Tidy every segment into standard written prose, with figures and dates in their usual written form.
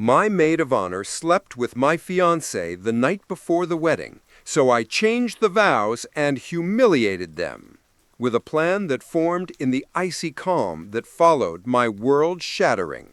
My maid of honor slept with my fiancé the night before the wedding, so I changed the vows and humiliated them, with a plan that formed in the icy calm that followed my world shattering.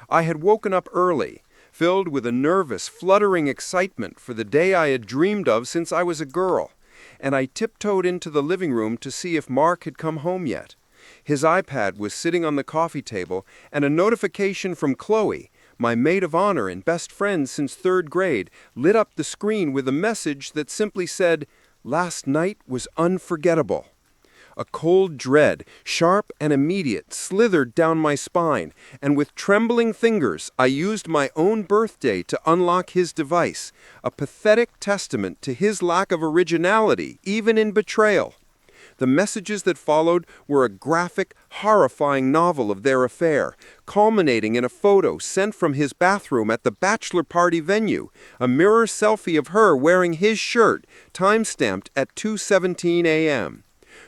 I had woken up early, filled with a nervous, fluttering excitement for the day I had dreamed of since I was a girl, and I tiptoed into the living room to see if Mark had come home yet. His iPad was sitting on the coffee table, and a notification from Qley, my maid of honor and best friend since 3rd grade, lit up the screen with a message that simply said, "Last night was unforgettable." A cold dread, sharp and immediate, slithered down my spine, and with trembling fingers I used my own birthday to unlock his device, a pathetic testament to his lack of originality, even in betrayal. The messages that followed were a graphic, horrifying novel of their affair, culminating in a photo sent from his bathroom at the bachelor party venue, a mirror selfie of her wearing his shirt, time-stamped at 2:17 a.m.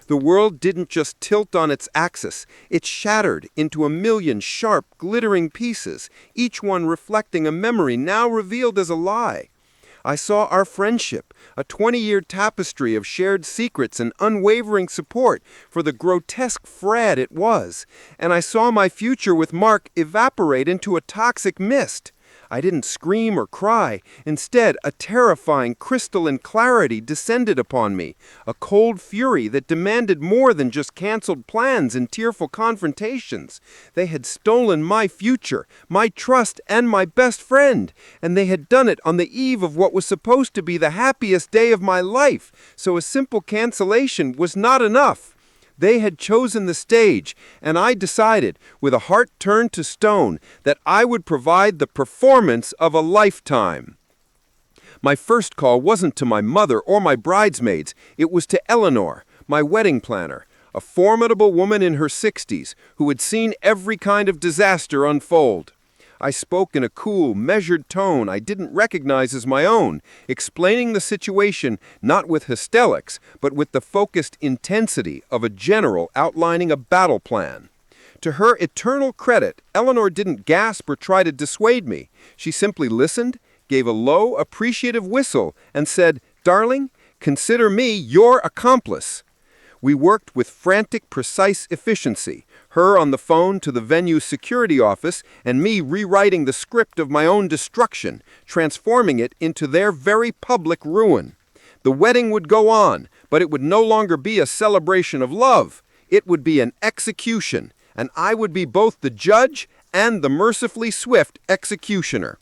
The world didn't just tilt on its axis, it shattered into a million sharp, glittering pieces, each one reflecting a memory now revealed as a lie. I saw our friendship, a 20-year tapestry of shared secrets and unwavering support for the grotesque fraud it was, and I saw my future with Mark evaporate into a toxic mist. I didn't scream or cry. Instead, a terrifying crystalline clarity descended upon me, a cold fury that demanded more than just canceled plans and tearful confrontations. They had stolen my future, my trust, and my best friend, and they had done it on the eve of what was supposed to be the happiest day of my life, so a simple cancellation was not enough. They had chosen the stage, and I decided, with a heart turned to stone, that I would provide the performance of a lifetime. My first call wasn't to my mother or my bridesmaids. It was to Eleanor, my wedding planner, a formidable woman in her 60s who had seen every kind of disaster unfold. I spoke in a cool, measured tone I didn't recognize as my own, explaining the situation not with hysterics, but with the focused intensity of a general outlining a battle plan. To her eternal credit, Eleanor didn't gasp or try to dissuade me. She simply listened, gave a low, appreciative whistle, and said, "Darling, consider me your accomplice." We worked with frantic, precise efficiency, her on the phone to the venue's security office and me rewriting the script of my own destruction, transforming it into their very public ruin. The wedding would go on, but it would no longer be a celebration of love. It would be an execution, and I would be both the judge and the mercifully swift executioner.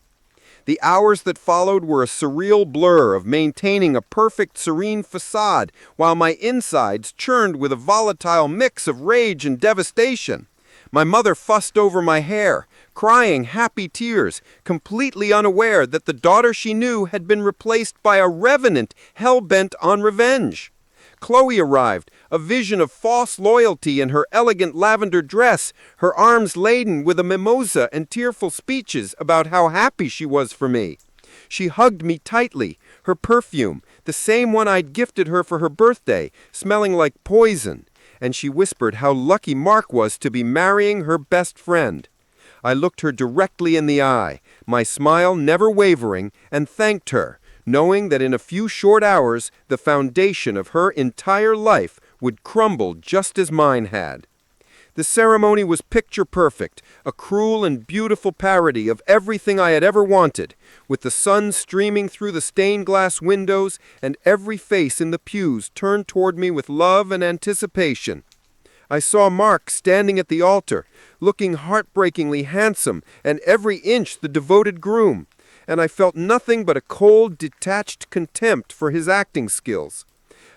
The hours that followed were a surreal blur of maintaining a perfect, serene facade while my insides churned with a volatile mix of rage and devastation. My mother fussed over my hair, crying happy tears, completely unaware that the daughter she knew had been replaced by a revenant hell-bent on revenge. Qley arrived, a vision of false loyalty in her elegant lavender dress, her arms laden with a mimosa and tearful speeches about how happy she was for me. She hugged me tightly, her perfume, the same one I'd gifted her for her birthday, smelling like poison, and she whispered how lucky Mark was to be marrying her best friend. I looked her directly in the eye, my smile never wavering, and thanked her, knowing that in a few short hours the foundation of her entire life would crumble just as mine had. The ceremony was picture perfect, a cruel and beautiful parody of everything I had ever wanted, with the sun streaming through the stained glass windows and every face in the pews turned toward me with love and anticipation. I saw Mark standing at the altar, looking heartbreakingly handsome and every inch the devoted groom, and I felt nothing but a cold, detached contempt for his acting skills.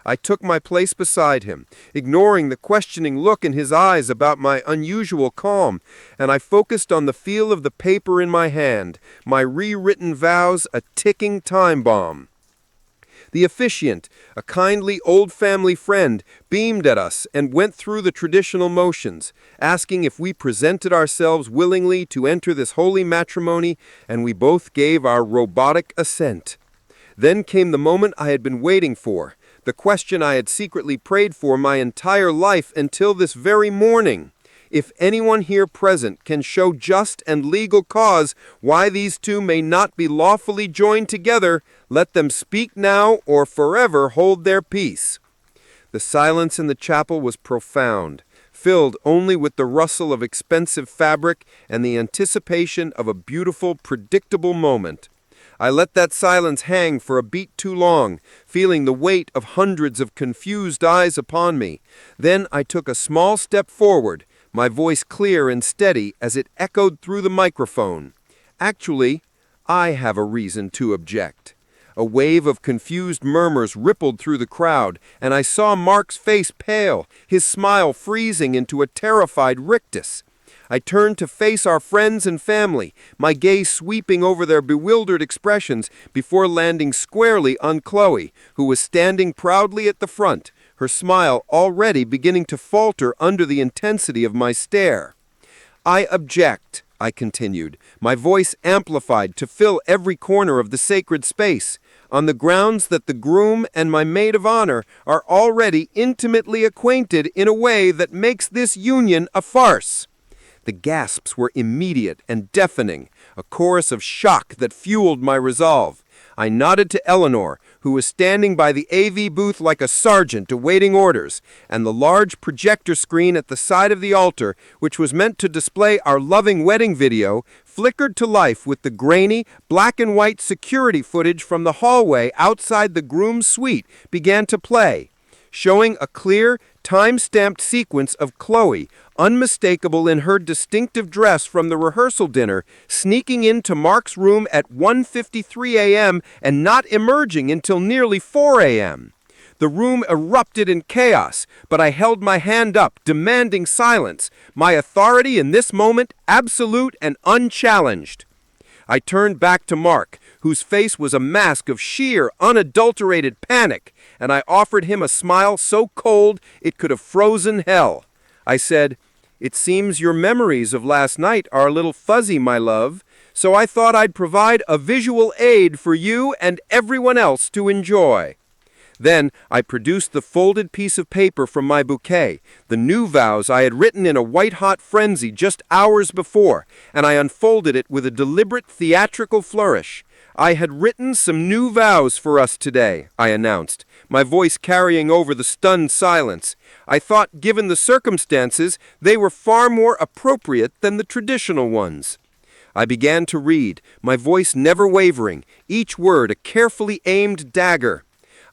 I took my place beside him, ignoring the questioning look in his eyes about my unusual calm, and I focused on the feel of the paper in my hand, my rewritten vows a ticking time bomb. The officiant, a kindly old family friend, beamed at us and went through the traditional motions, asking if we presented ourselves willingly to enter this holy matrimony, and we both gave our robotic assent. Then came the moment I had been waiting for, the question I had secretly prayed for my entire life until this very morning. If anyone here present can show just and legal cause why these two may not be lawfully joined together, let them speak now or forever hold their peace." The silence in the chapel was profound, filled only with the rustle of expensive fabric and the anticipation of a beautiful, predictable moment. I let that silence hang for a beat too long, feeling the weight of hundreds of confused eyes upon me. Then I took a small step forward, my voice clear and steady as it echoed through the microphone. "Actually, I have a reason to object." A wave of confused murmurs rippled through the crowd, and I saw Mark's face pale, his smile freezing into a terrified rictus. I turned to face our friends and family, my gaze sweeping over their bewildered expressions before landing squarely on Qley, who was standing proudly at the front, her smile already beginning to falter under the intensity of my stare. "I object," I continued, my voice amplified to fill every corner of the sacred space, "on the grounds that the groom and my maid of honor are already intimately acquainted in a way that makes this union a farce." The gasps were immediate and deafening, a chorus of shock that fueled my resolve. I nodded to Eleanor, who was standing by the AV booth like a sergeant awaiting orders, and the large projector screen at the side of the altar, which was meant to display our loving wedding video, flickered to life with the grainy, black-and-white security footage from the hallway outside the groom's suite began to play, showing a clear, time-stamped sequence of Qley, unmistakable in her distinctive dress from the rehearsal dinner, sneaking into Mark's room at 1:53 a.m. and not emerging until nearly 4 a.m. The room erupted in chaos, but I held my hand up, demanding silence, my authority in this moment absolute and unchallenged. I turned back to Mark, whose face was a mask of sheer, unadulterated panic, and I offered him a smile so cold it could have frozen hell. I said, "It seems your memories of last night are a little fuzzy, my love, so I thought I'd provide a visual aid for you and everyone else to enjoy." Then I produced the folded piece of paper from my bouquet, the new vows I had written in a white-hot frenzy just hours before, and I unfolded it with a deliberate theatrical flourish. "I had written some new vows for us today," I announced, my voice carrying over the stunned silence. I thought, given the circumstances, they were far more appropriate than the traditional ones. I began to read, my voice never wavering, each word a carefully aimed dagger.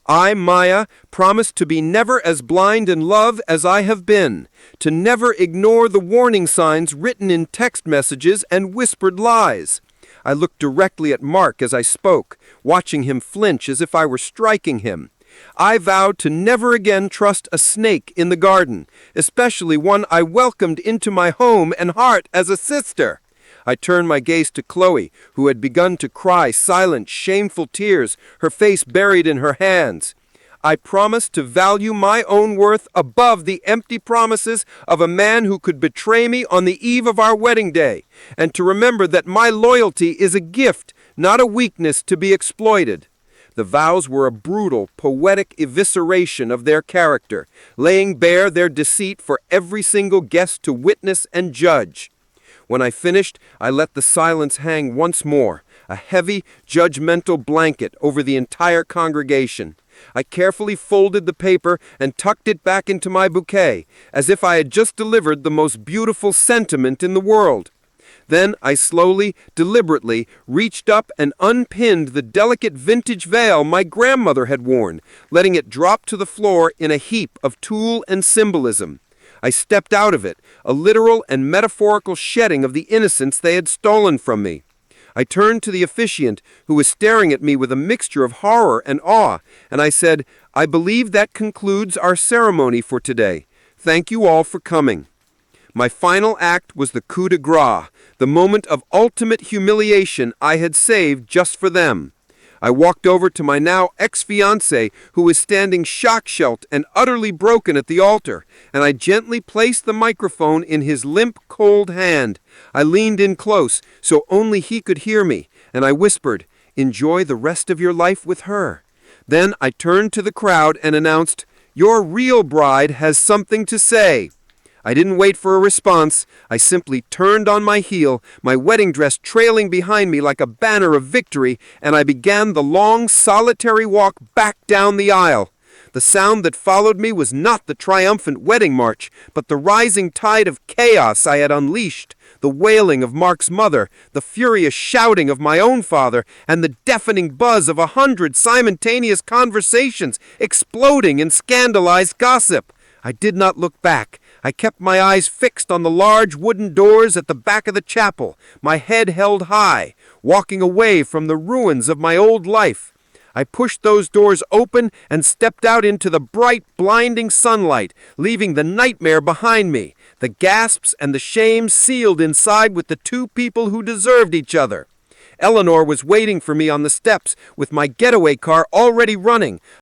"I, Maya, promise to be never as blind in love as I have been, to never ignore the warning signs written in text messages and whispered lies." I looked directly at Mark as I spoke, watching him flinch as if I were striking him. "I vowed to never again trust a snake in the garden, especially one I welcomed into my home and heart as a sister." I turned my gaze to Qley, who had begun to cry silent, shameful tears, her face buried in her hands. "I promise to value my own worth above the empty promises of a man who could betray me on the eve of our wedding day, and to remember that my loyalty is a gift, not a weakness to be exploited." The vows were a brutal, poetic evisceration of their character, laying bare their deceit for every single guest to witness and judge. When I finished, I let the silence hang once more, a heavy, judgmental blanket over the entire congregation. I carefully folded the paper and tucked it back into my bouquet, as if I had just delivered the most beautiful sentiment in the world. Then I slowly, deliberately reached up and unpinned the delicate vintage veil my grandmother had worn, letting it drop to the floor in a heap of tulle and symbolism. I stepped out of it, a literal and metaphorical shedding of the innocence they had stolen from me. I turned to the officiant, who was staring at me with a mixture of horror and awe, and I said, "I believe that concludes our ceremony for today. Thank you all for coming." My final act was the coup de grace, the moment of ultimate humiliation I had saved just for them. I walked over to my now ex-fiancé, who was standing shock-shelt and utterly broken at the altar, and I gently placed the microphone in his limp, cold hand. I leaned in close, so only he could hear me, and I whispered, "Enjoy the rest of your life with her." Then I turned to the crowd and announced, "Your real bride has something to say." I didn't wait for a response. I simply turned on my heel, my wedding dress trailing behind me like a banner of victory, and I began the long, solitary walk back down the aisle. The sound that followed me was not the triumphant wedding march, but the rising tide of chaos I had unleashed, the wailing of Mark's mother, the furious shouting of my own father, and the deafening buzz of 100 simultaneous conversations exploding in scandalized gossip. I did not look back. I kept my eyes fixed on the large wooden doors at the back of the chapel, my head held high, walking away from the ruins of my old life. I pushed those doors open and stepped out into the bright, blinding sunlight, leaving the nightmare behind me, the gasps and the shame sealed inside with the two people who deserved each other. Eleanor was waiting for me on the steps with my getaway car already running,